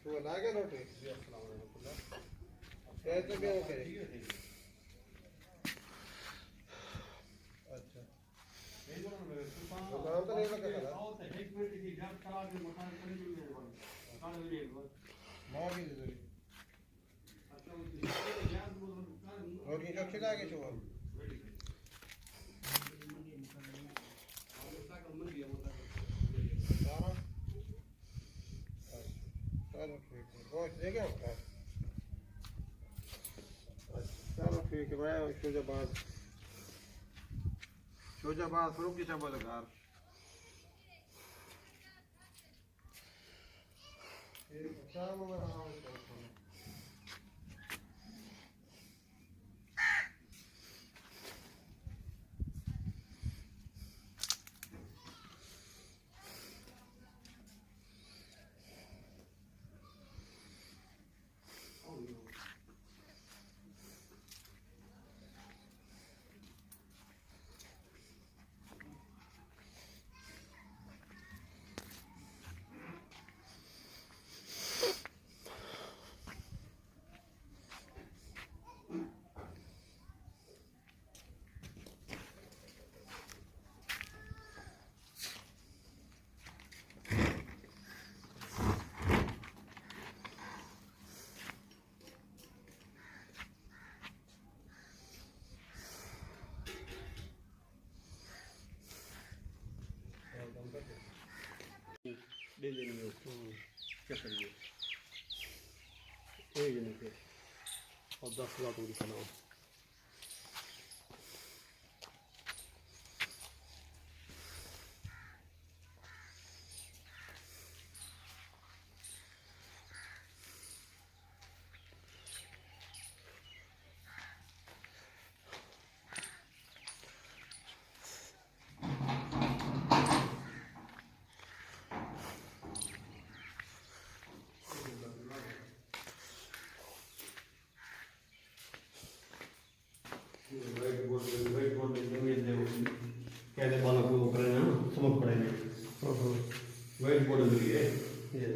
तो ला के रोटी कैसे क्या ओके अच्छा नाम तो नहीं लगा था मार भी दे रोटी जो खिला के छो चलो ठीक है बहुत देगा चलो ठीक है भाई शोजाबाद फरूक की चबलगार शाम में दे देंगे उसको क्या करिए एक जने के और 10,000 तो दिखाना कहते बालक को करें ना समझ पड़ेंगे वाइट बोर्ड लिए ये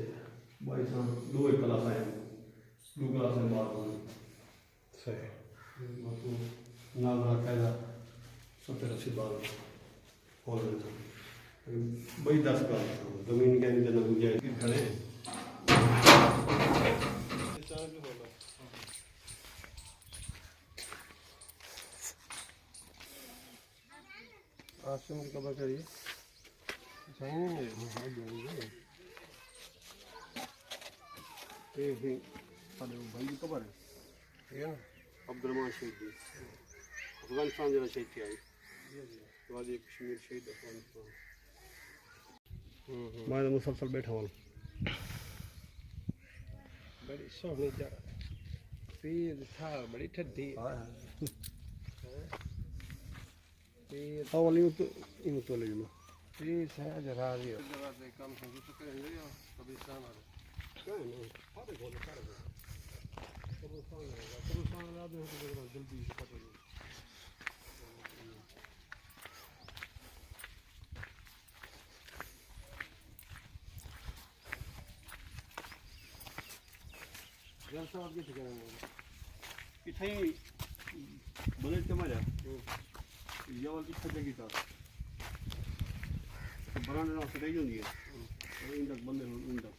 भाई साहब 2 क्लास आए 2 क्लास में बात हो सही ना ना कहना 70-80 बार हो रहे थे भाई 10 क्लास जमीन के अंदर ना गुजारिश खड़े आश्रम की कबर करिए सही नहीं है भाई की कबर है ठीक है ना अब्दुलरहमान शहीद जी अफगानिस्तान जरा शहीद थे आई वादी कश्मीर शहीद अफगानिस्तान मैं तो मुसलसल बैठा हूँ बड़ी सोहनी जा पीर था बड़ी ठंडी वाली में तो इन तो ले लो पीर है जरा रही है जरा से काम समझ तो करेंगे या कभी शाम आ क्या है ना सारे गोले कब्रिस्तान रात में तो जल्दी से पता नहीं जलसा आप किस करेंगे इथे बने के मजा ये वाली जगह था तो बनाने ना से रही होंगी है इन तक बंदे इन तक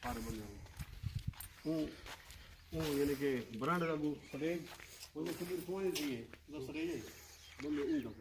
सारे बंदे वो यानी कि बरांडे का सरेज वो कबीर कोई नहीं है 10 रह जाए बंदे इन तक